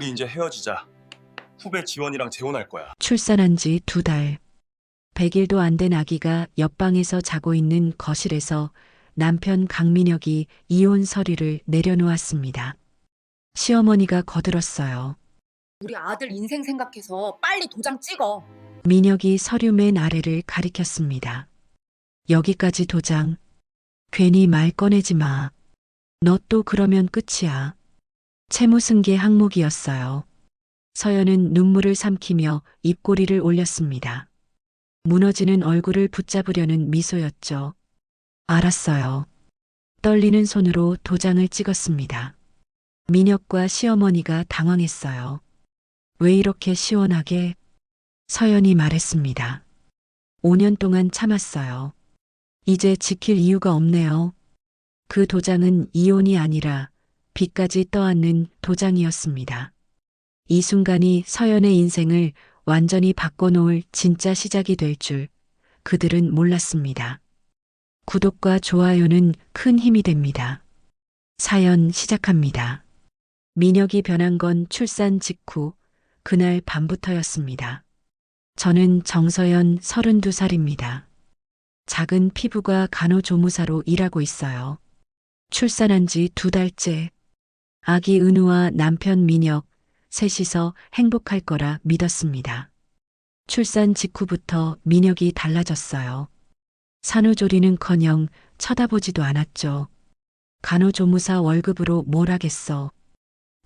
우리 이제 헤어지자. 후배 지원이랑 재혼할 거야. 출산한 지 2달. 100일도 안 된 아기가 옆방에서 자고 있는 거실에서 남편 강민혁이 이혼 서류를 내려놓았습니다. 시어머니가 거들었어요. 우리 아들 인생 생각해서 빨리 도장 찍어. 민혁이 서류 맨 아래를 가리켰습니다. 여기까지 도장. 괜히 말 꺼내지 마. 너 또 그러면 끝이야. 채무승계 항목이었어요. 서연은 눈물을 삼키며 입꼬리를 올렸습니다. 무너지는 얼굴을 붙잡으려는 미소였죠. 알았어요. 떨리는 손으로 도장을 찍었습니다. 민혁과 시어머니가 당황했어요. 왜 이렇게 시원하게? 서연이 말했습니다. 5년 동안 참았어요. 이제 지킬 이유가 없네요. 그 도장은 이혼이 아니라 빚까지 떠안는 도장이었습니다. 이 순간이 서연의 인생을 완전히 바꿔놓을 진짜 시작이 될 줄 그들은 몰랐습니다. 구독과 좋아요는 큰 힘이 됩니다. 사연 시작합니다. 민혁이 변한 건 출산 직후 그날 밤부터였습니다. 저는 정서연 32살입니다. 작은 피부과 간호조무사로 일하고 있어요. 출산한 지 2달째. 아기 은우와 남편 민혁, 셋이서 행복할 거라 믿었습니다. 출산 직후부터 민혁이 달라졌어요. 산후조리는커녕 쳐다보지도 않았죠. 간호조무사 월급으로 뭘 하겠어.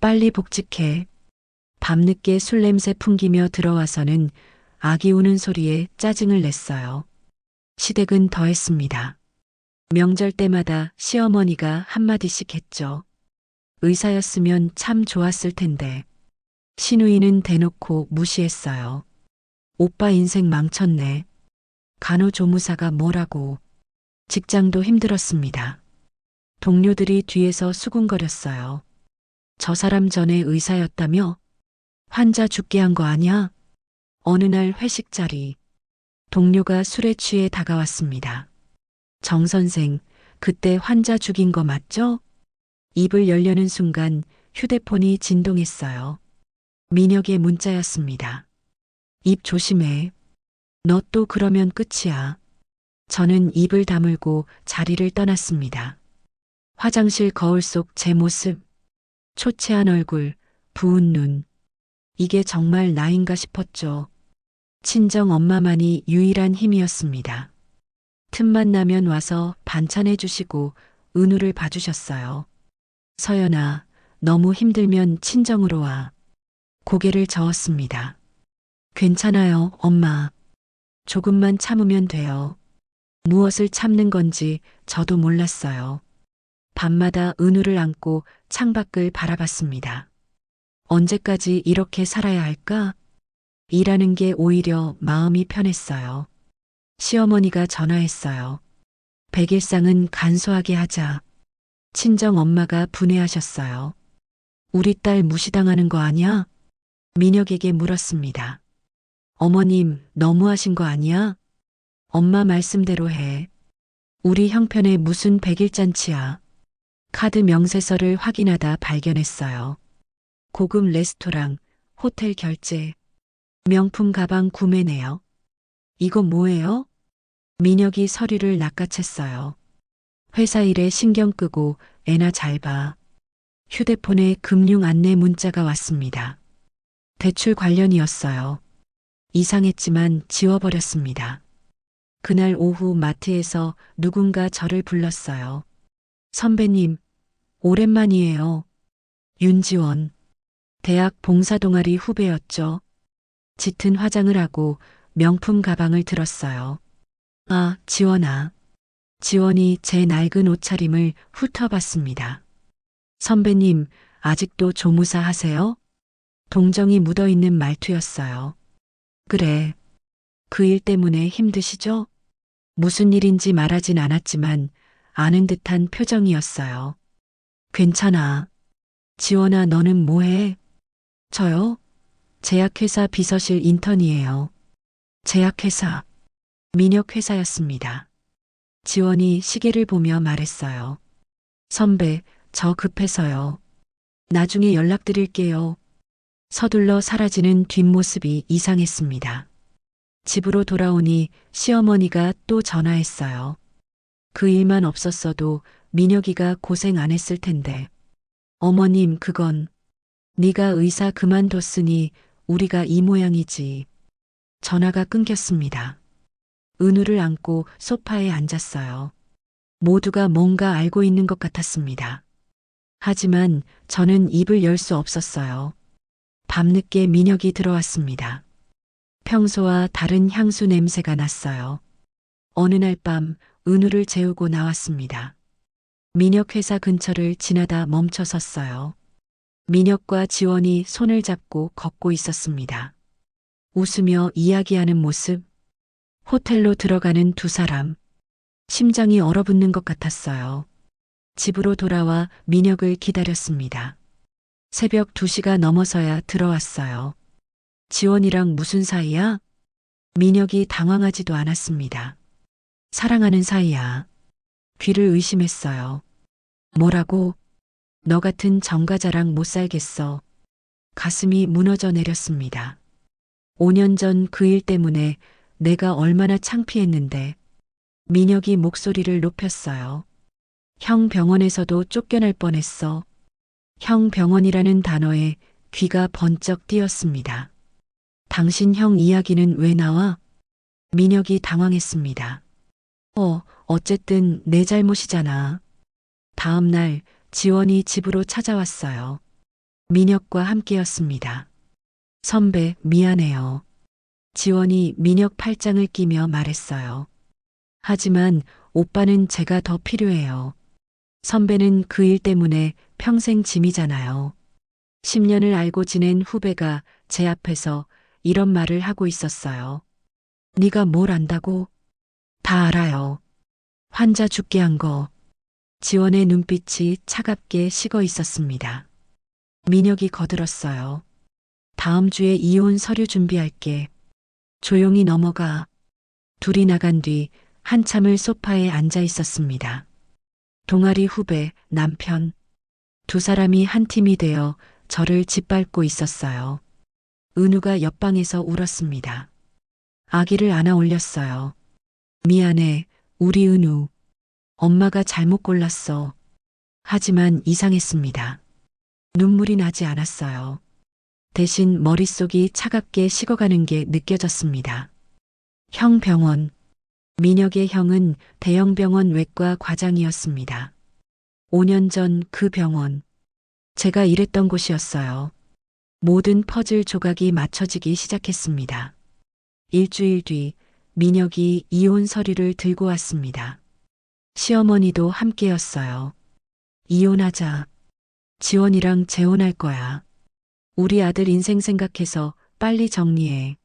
빨리 복직해. 밤늦게 술 냄새 풍기며 들어와서는 아기 우는 소리에 짜증을 냈어요. 시댁은 더했습니다. 명절 때마다 시어머니가 한마디씩 했죠. 의사였으면 참 좋았을 텐데. 시누이는 대놓고 무시했어요. 오빠 인생 망쳤네. 간호조무사가 뭐라고. 직장도 힘들었습니다. 동료들이 뒤에서 수군거렸어요. 저 사람 전에 의사였다며? 환자 죽게 한 거 아냐? 어느 날 회식 자리. 동료가 술에 취해 다가왔습니다. 정 선생, 그때 환자 죽인 거 맞죠? 입을 열려는 순간 휴대폰이 진동했어요. 민혁의 문자였습니다. 입 조심해. 너 또 그러면 끝이야. 저는 입을 다물고 자리를 떠났습니다. 화장실 거울 속 제 모습. 초췌한 얼굴, 부은 눈. 이게 정말 나인가 싶었죠. 친정 엄마만이 유일한 힘이었습니다. 틈만 나면 와서 반찬해 주시고 은우를 봐주셨어요. 서연아, 너무 힘들면 친정으로 와. 고개를 저었습니다. 괜찮아요, 엄마. 조금만 참으면 돼요. 무엇을 참는 건지 저도 몰랐어요. 밤마다 은우를 안고 창밖을 바라봤습니다. 언제까지 이렇게 살아야 할까? 일하는 게 오히려 마음이 편했어요. 시어머니가 전화했어요. 백일상은 간소하게 하자. 친정 엄마가 분해하셨어요. 우리 딸 무시당하는 거 아니야? 민혁에게 물었습니다. 어머님, 너무하신 거 아니야? 엄마 말씀대로 해. 우리 형편에 무슨 백일잔치야. 카드 명세서를 확인하다 발견했어요. 고급 레스토랑, 호텔 결제, 명품 가방 구매네요. 이거 뭐예요? 민혁이 서류를 낚아챘어요. 회사 일에 신경 끄고 애나 잘 봐. 휴대폰에 금융 안내 문자가 왔습니다. 대출 관련이었어요. 이상했지만 지워버렸습니다. 그날 오후 마트에서 누군가 저를 불렀어요. 선배님, 오랜만이에요. 윤지원. 대학 봉사동아리 후배였죠. 짙은 화장을 하고 명품 가방을 들었어요. 아, 지원아. 지원이 제 낡은 옷차림을 훑어봤습니다. 선배님, 아직도 조무사 하세요? 동정이 묻어있는 말투였어요. 그래. 그 일 때문에 힘드시죠? 무슨 일인지 말하진 않았지만 아는 듯한 표정이었어요. 괜찮아. 지원아, 너는 뭐해? 저요? 제약회사 비서실 인턴이에요. 제약회사. 민혁회사였습니다. 지원이 시계를 보며 말했어요. 선배, 저 급해서요. 나중에 연락드릴게요. 서둘러 사라지는 뒷모습이 이상했습니다. 집으로 돌아오니 시어머니가 또 전화했어요. 그 일만 없었어도 민혁이가 고생 안 했을 텐데. 어머님, 그건 네가 의사 그만뒀으니 우리가 이 모양이지. 전화가 끊겼습니다. 은우를 안고 소파에 앉았어요. 모두가 뭔가 알고 있는 것 같았습니다. 하지만 저는 입을 열 수 없었어요. 밤늦게 민혁이 들어왔습니다. 평소와 다른 향수 냄새가 났어요. 어느 날 밤 은우를 재우고 나왔습니다. 민혁 회사 근처를 지나다 멈춰 섰어요. 민혁과 지원이 손을 잡고 걷고 있었습니다. 웃으며 이야기하는 모습, 호텔로 들어가는 두 사람, 심장이 얼어붙는 것 같았어요. 집으로 돌아와 민혁을 기다렸습니다. 새벽 2시가 넘어서야 들어왔어요. 지원이랑 무슨 사이야? 민혁이 당황하지도 않았습니다. 사랑하는 사이야. 귀를 의심했어요. 뭐라고? 너 같은 정가자랑 못 살겠어. 가슴이 무너져 내렸습니다. 5년 전 그 일 때문에 내가 얼마나 창피했는데. 민혁이 목소리를 높였어요. 형 병원에서도 쫓겨날 뻔했어. 형 병원이라는 단어에 귀가 번쩍 뛰었습니다. 당신 형 이야기는 왜 나와? 민혁이 당황했습니다. 어쨌든 내 잘못이잖아. 다음 날 지원이 집으로 찾아왔어요. 민혁과 함께였습니다. 선배, 미안해요. 지원이 민혁 팔짱을 끼며 말했어요. 하지만 오빠는 제가 더 필요해요. 선배는 그 일 때문에 평생 짐이잖아요. 10년을 알고 지낸 후배가 제 앞에서 이런 말을 하고 있었어요. 네가 뭘 안다고? 다 알아요. 환자 죽게 한 거. 지원의 눈빛이 차갑게 식어 있었습니다. 민혁이 거들었어요. 다음 주에 이혼 서류 준비할게. 조용히 넘어가. 둘이 나간 뒤 한참을 소파에 앉아 있었습니다. 동아리 후배, 남편. 두 사람이 한 팀이 되어 저를 짓밟고 있었어요. 은우가 옆방에서 울었습니다. 아기를 안아 올렸어요. 미안해, 우리 은우. 엄마가 잘못 골랐어. 하지만 이상했습니다. 눈물이 나지 않았어요. 대신 머릿속이 차갑게 식어가는 게 느껴졌습니다. 형 병원. 민혁의 형은 대형병원 외과 과장이었습니다. 5년 전 그 병원. 제가 일했던 곳이었어요. 모든 퍼즐 조각이 맞춰지기 시작했습니다. 일주일 뒤 민혁이 이혼 서류를 들고 왔습니다. 시어머니도 함께였어요. 이혼하자. 지원이랑 재혼할 거야. 우리 아들 인생 생각해서 빨리 정리해.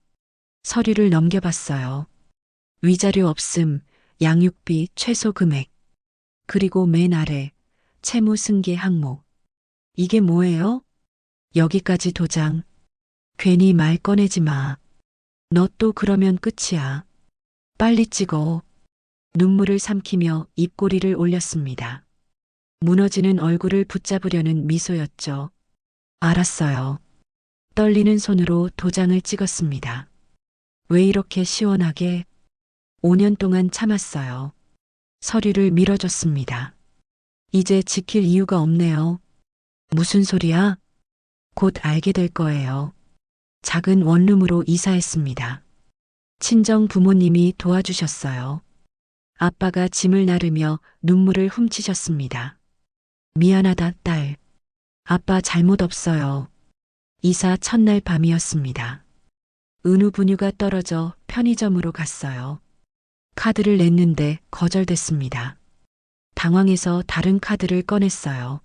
서류를 넘겨봤어요. 위자료 없음, 양육비 최소 금액. 그리고 맨 아래 채무 승계 항목. 이게 뭐예요? 여기까지 도장. 괜히 말 꺼내지 마. 너 또 그러면 끝이야. 빨리 찍어. 눈물을 삼키며 입꼬리를 올렸습니다. 무너지는 얼굴을 붙잡으려는 미소였죠. 알았어요. 떨리는 손으로 도장을 찍었습니다. 왜 이렇게 시원하게? 5년 동안 참았어요. 서류를 밀어줬습니다. 이제 지킬 이유가 없네요. 무슨 소리야? 곧 알게 될 거예요. 작은 원룸으로 이사했습니다. 친정 부모님이 도와주셨어요. 아빠가 짐을 나르며 눈물을 훔치셨습니다. 미안하다, 딸. 아빠 잘못 없어요. 이사 첫날 밤이었습니다. 은우 분유가 떨어져 편의점으로 갔어요. 카드를 냈는데 거절됐습니다. 당황해서 다른 카드를 꺼냈어요.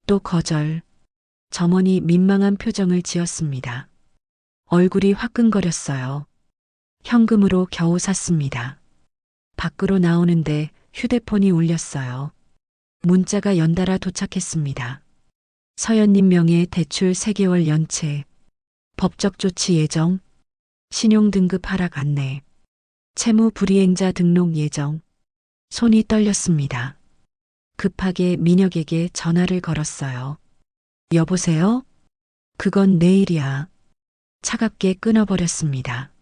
또 거절. 점원이 민망한 표정을 지었습니다. 얼굴이 화끈거렸어요. 현금으로 겨우 샀습니다. 밖으로 나오는데 휴대폰이 울렸어요. 문자가 연달아 도착했습니다. 서연님 명의 대출 3개월 연체, 법적 조치 예정, 신용등급 하락 안내, 채무 불이행자 등록 예정. 손이 떨렸습니다. 급하게 민혁에게 전화를 걸었어요. 여보세요? 그건 내일이야. 차갑게 끊어버렸습니다.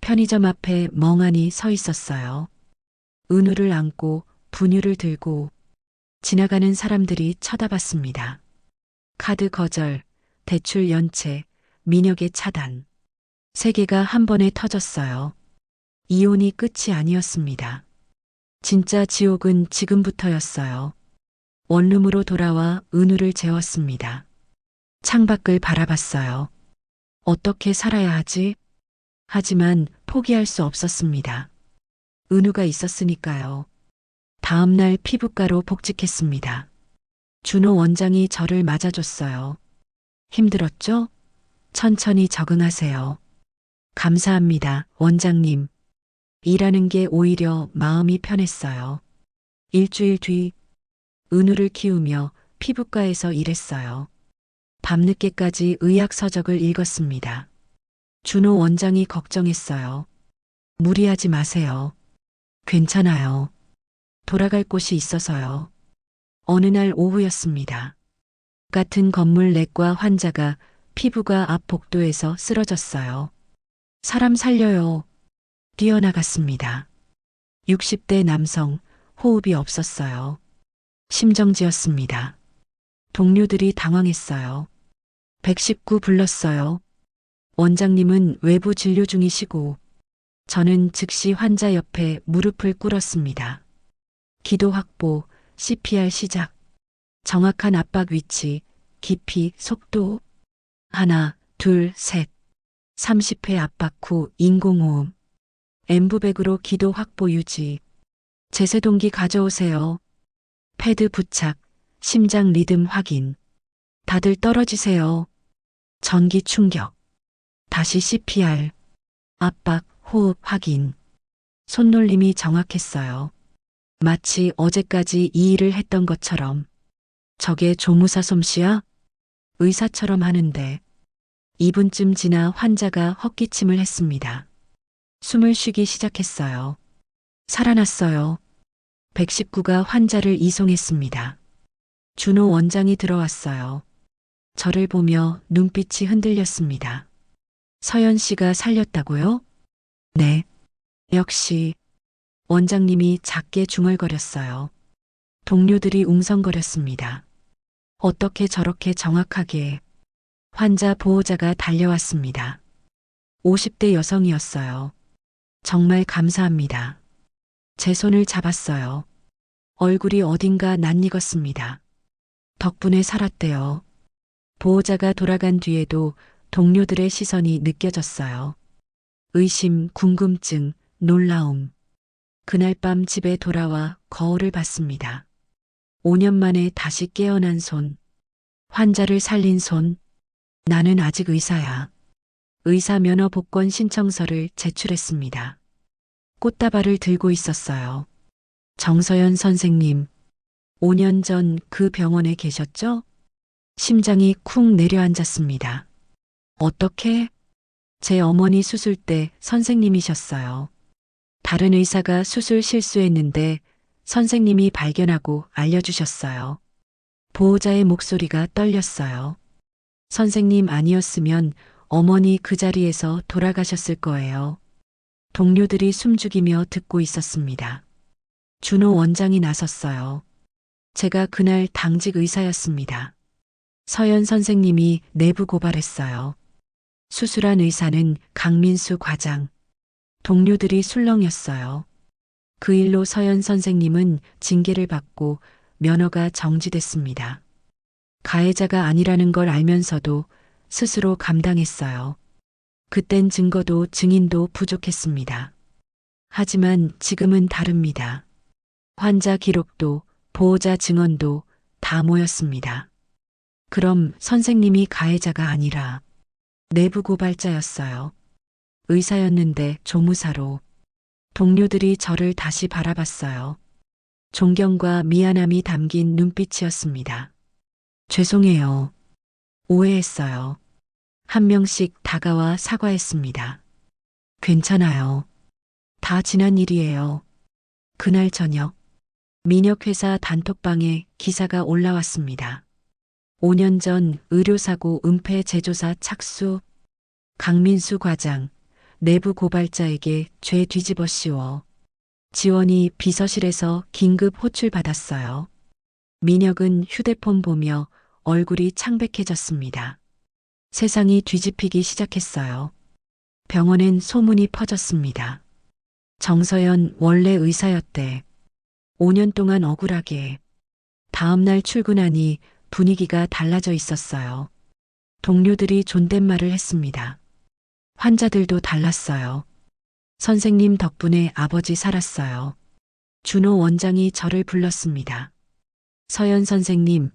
편의점 앞에 멍하니 서 있었어요. 은우를 안고 분유를 들고 지나가는 사람들이 쳐다봤습니다. 카드 거절, 대출 연체, 민혁의 차단. 세 개가 한 번에 터졌어요. 이혼이 끝이 아니었습니다. 진짜 지옥은 지금부터였어요. 원룸으로 돌아와 은우를 재웠습니다. 창밖을 바라봤어요. 어떻게 살아야 하지? 하지만 포기할 수 없었습니다. 은우가 있었으니까요. 다음 날 피부과로 복직했습니다. 준호 원장이 저를 맞아줬어요. 힘들었죠? 천천히 적응하세요. 감사합니다, 원장님. 일하는 게 오히려 마음이 편했어요. 일주일 뒤 은우를 키우며 피부과에서 일했어요. 밤늦게까지 의학 서적을 읽었습니다. 준호 원장이 걱정했어요. 무리하지 마세요. 괜찮아요. 돌아갈 곳이 있어서요. 어느 날 오후였습니다. 같은 건물 내과 환자가 피부과 앞 복도에서 쓰러졌어요. 사람 살려요. 뛰어나갔습니다. 60대 남성, 호흡이 없었어요. 심정지였습니다. 동료들이 당황했어요. 119 불렀어요. 원장님은 외부 진료 중이시고 저는 즉시 환자 옆에 무릎을 꿇었습니다. 기도 확보, CPR 시작. 정확한 압박 위치, 깊이, 속도. 하나, 둘, 셋. 30회 압박 후 인공호흡. 엠브백으로 기도 확보 유지. 제세동기 가져오세요. 패드 부착, 심장 리듬 확인. 다들 떨어지세요. 전기 충격. 다시 CPR. 압박, 호흡 확인. 손놀림이 정확했어요. 마치 어제까지 이 일을 했던 것처럼. 저게 조무사 솜씨야? 의사처럼 하는데. 2분쯤 지나 환자가 헛기침을 했습니다. 숨을 쉬기 시작했어요. 살아났어요. 119가 환자를 이송했습니다. 준호 원장이 들어왔어요. 저를 보며 눈빛이 흔들렸습니다. 서연 씨가 살렸다고요? 네. 역시 원장님이 작게 중얼거렸어요. 동료들이 웅성거렸습니다. 어떻게 저렇게 정확하게. 환자 보호자가 달려왔습니다. 50대 여성이었어요. 정말 감사합니다. 제 손을 잡았어요. 얼굴이 어딘가 낯익었습니다. 덕분에 살았대요. 보호자가 돌아간 뒤에도 동료들의 시선이 느껴졌어요. 의심, 궁금증, 놀라움. 그날 밤 집에 돌아와 거울을 봤습니다. 5년 만에 다시 깨어난 손. 환자를 살린 손. 나는 아직 의사야. 의사 면허 복권 신청서를 제출했습니다. 꽃다발을 들고 있었어요. 정서연 선생님, 5년 전 그 병원에 계셨죠? 심장이 쿵 내려앉았습니다. 어떻게? 제 어머니 수술 때 선생님이셨어요. 다른 의사가 수술 실수했는데 선생님이 발견하고 알려주셨어요. 보호자의 목소리가 떨렸어요. 선생님 아니었으면 어머니 그 자리에서 돌아가셨을 거예요. 동료들이 숨죽이며 듣고 있었습니다. 준호 원장이 나섰어요. 제가 그날 당직 의사였습니다. 서연 선생님이 내부 고발했어요. 수술한 의사는 강민수 과장. 동료들이 술렁였어요. 그 일로 서연 선생님은 징계를 받고 면허가 정지됐습니다. 가해자가 아니라는 걸 알면서도 스스로 감당했어요. 그땐 증거도 증인도 부족했습니다. 하지만 지금은 다릅니다. 환자 기록도 보호자 증언도 다 모였습니다. 그럼 선생님이 가해자가 아니라 내부 고발자였어요. 의사였는데 조무사로. 동료들이 저를 다시 바라봤어요. 존경과 미안함이 담긴 눈빛이었습니다. 죄송해요. 오해했어요. 한 명씩 다가와 사과했습니다. 괜찮아요. 다 지난 일이에요. 그날 저녁 민혁 회사 단톡방에 기사가 올라왔습니다. 5년 전 의료사고 은폐 제조사 착수. 강민수 과장, 내부 고발자에게 죄 뒤집어 씌워. 지원이 비서실에서 긴급 호출받았어요. 민혁은 휴대폰 보며 얼굴이 창백해졌습니다. 세상이 뒤집히기 시작했어요. 병원엔 소문이 퍼졌습니다. 정서연 원래 의사였대. 5년 동안 억울하게. 다음날 출근하니 분위기가 달라져 있었어요. 동료들이 존댓말을 했습니다. 환자들도 달랐어요. 선생님 덕분에 아버지 살았어요. 준호 원장이 저를 불렀습니다. 서연 선생님,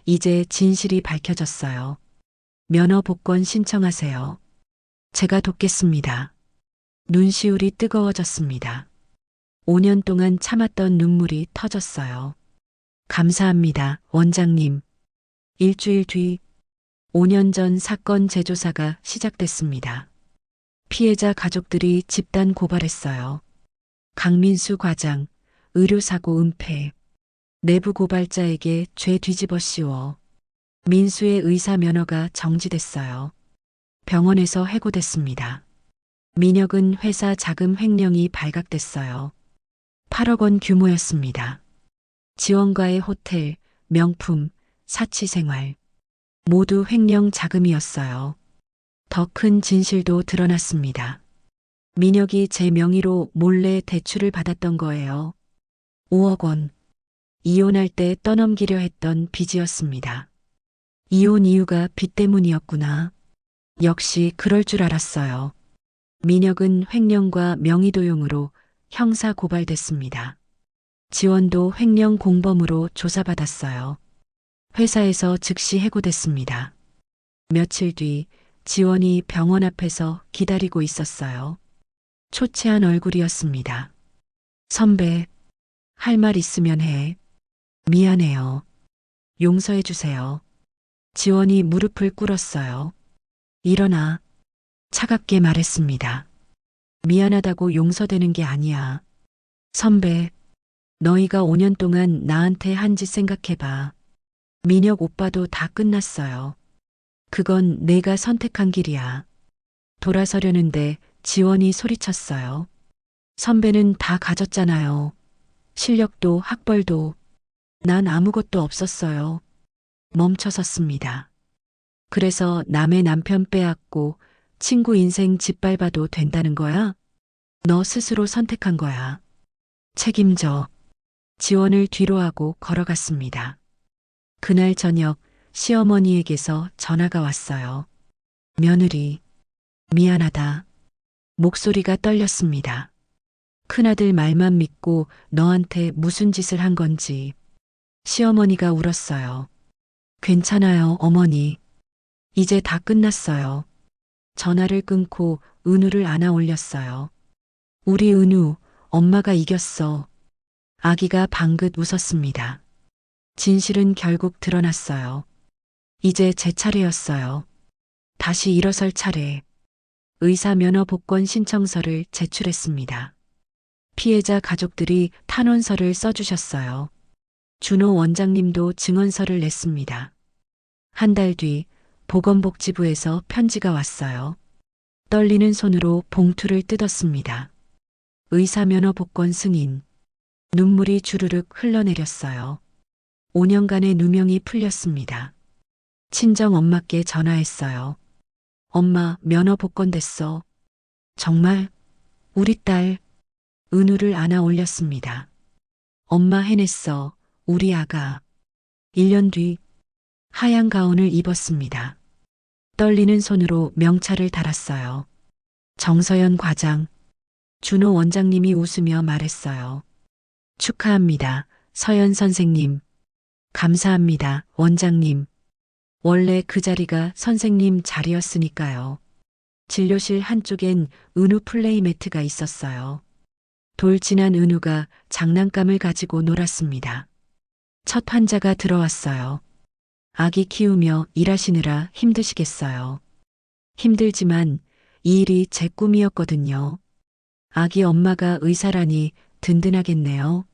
이제 진실이 밝혀졌어요. 면허 복권 신청하세요. 제가 돕겠습니다. 눈시울이 뜨거워졌습니다. 5년 동안 참았던 눈물이 터졌어요. 감사합니다, 원장님. 일주일 뒤 5년 전 사건 재조사가 시작됐습니다. 피해자 가족들이 집단 고발했어요. 강민수 과장, 의료사고 은폐, 내부 고발자에게 죄 뒤집어 씌워. 민수의 의사 면허가 정지됐어요. 병원에서 해고됐습니다. 민혁은 회사 자금 횡령이 발각됐어요. 8억 원 규모였습니다. 지원과의 호텔, 명품, 사치생활. 모두 횡령 자금이었어요. 더 큰 진실도 드러났습니다. 민혁이 제 명의로 몰래 대출을 받았던 거예요. 5억 원. 이혼할 때 떠넘기려 했던 빚이었습니다. 이혼 이유가 빚 때문이었구나. 역시 그럴 줄 알았어요. 민혁은 횡령과 명의도용으로 형사 고발됐습니다. 지원도 횡령 공범으로 조사받았어요. 회사에서 즉시 해고됐습니다. 며칠 뒤 지원이 병원 앞에서 기다리고 있었어요. 초췌한 얼굴이었습니다. 선배, 할 말 있으면 해. 미안해요. 용서해 주세요. 지원이 무릎을 꿇었어요. 일어나. 차갑게 말했습니다. 미안하다고 용서되는 게 아니야. 선배, 너희가 5년 동안 나한테 한 짓 생각해봐. 민혁 오빠도 다 끝났어요. 그건 내가 선택한 길이야. 돌아서려는데 지원이 소리쳤어요. 선배는 다 가졌잖아요. 실력도 학벌도. 난 아무것도 없었어요. 멈춰섰습니다. 그래서 남의 남편 빼앗고 친구 인생 짓밟아도 된다는 거야? 너 스스로 선택한 거야. 책임져. 지원을 뒤로하고 걸어갔습니다. 그날 저녁 시어머니에게서 전화가 왔어요. 며느리, 미안하다. 목소리가 떨렸습니다. 큰아들 말만 믿고 너한테 무슨 짓을 한 건지. 시어머니가 울었어요. 괜찮아요, 어머니. 이제 다 끝났어요. 전화를 끊고 은우를 안아 올렸어요. 우리 은우, 엄마가 이겼어. 아기가 방긋 웃었습니다. 진실은 결국 드러났어요. 이제 제 차례였어요. 다시 일어설 차례. 의사 면허 복권 신청서를 제출했습니다. 피해자 가족들이 탄원서를 써주셨어요. 준호 원장님도 증언서를 냈습니다. 한 달 뒤 보건복지부에서 편지가 왔어요. 떨리는 손으로 봉투를 뜯었습니다. 의사 면허 복권 승인. 눈물이 주르륵 흘러내렸어요. 5년간의 누명이 풀렸습니다. 친정 엄마께 전화했어요. 엄마, 면허 복권 됐어. 정말? 우리 딸. 은우를 안아 올렸습니다. 엄마 해냈어. 우리 아가. 1년 뒤 하얀 가운을 입었습니다. 떨리는 손으로 명찰을 달았어요. 정서연 과장. 준호 원장님이 웃으며 말했어요. 축하합니다, 서연 선생님. 감사합니다, 원장님. 원래 그 자리가 선생님 자리였으니까요. 진료실 한쪽엔 은우 플레이매트가 있었어요. 돌진한 은우가 장난감을 가지고 놀았습니다. 첫 환자가 들어왔어요. 아기 키우며 일하시느라 힘드시겠어요. 힘들지만 이 일이 제 꿈이었거든요. 아기 엄마가 의사라니 든든하겠네요.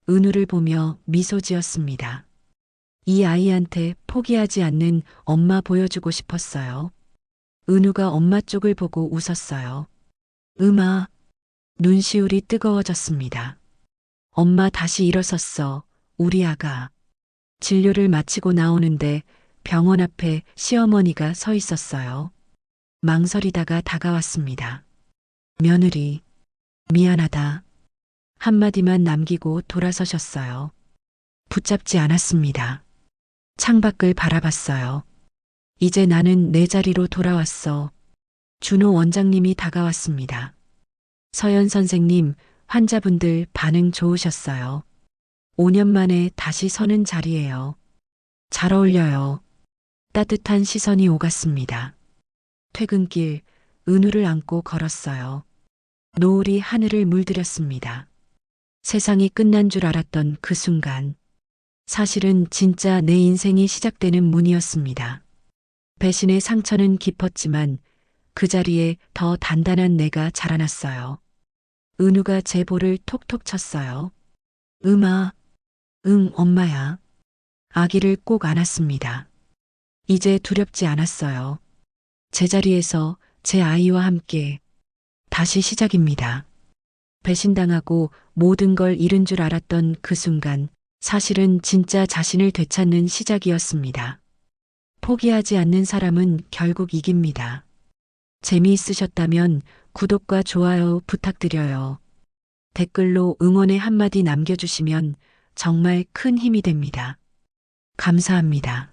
은우를 보며 미소 지었습니다. 이 아이한테 포기하지 않는 엄마 보여주고 싶었어요. 은우가 엄마 쪽을 보고 웃었어요. 음아, 눈시울이 뜨거워졌습니다. 엄마 다시 일어섰어, 우리 아가. 진료를 마치고 나오는데 병원 앞에 시어머니가 서 있었어요. 망설이다가 다가왔습니다. 며느리, 미안하다. 한마디만 남기고 돌아서셨어요. 붙잡지 않았습니다. 창밖을 바라봤어요. 이제 나는 내 자리로 돌아왔어. 준호 원장님이 다가왔습니다. 서연 선생님, 환자분들 반응 좋으셨어요. 5년 만에 다시 서는 자리예요. 잘 어울려요. 따뜻한 시선이 오갔습니다. 퇴근길, 은우를 안고 걸었어요. 노을이 하늘을 물들였습니다. 세상이 끝난 줄 알았던 그 순간, 사실은 진짜 내 인생이 시작되는 문이었습니다. 배신의 상처는 깊었지만 그 자리에 더 단단한 내가 자라났어요. 은우가 제 볼을 톡톡 쳤어요. 음아, 응, 엄마야. 아기를 꼭 안았습니다. 이제 두렵지 않았어요. 제자리에서 제 아이와 함께 다시 시작입니다. 배신당하고 모든 걸 잃은 줄 알았던 그 순간, 사실은 진짜 자신을 되찾는 시작이었습니다. 포기하지 않는 사람은 결국 이깁니다. 재미있으셨다면 구독과 좋아요 부탁드려요. 댓글로 응원의 한마디 남겨주시면 정말 큰 힘이 됩니다. 감사합니다.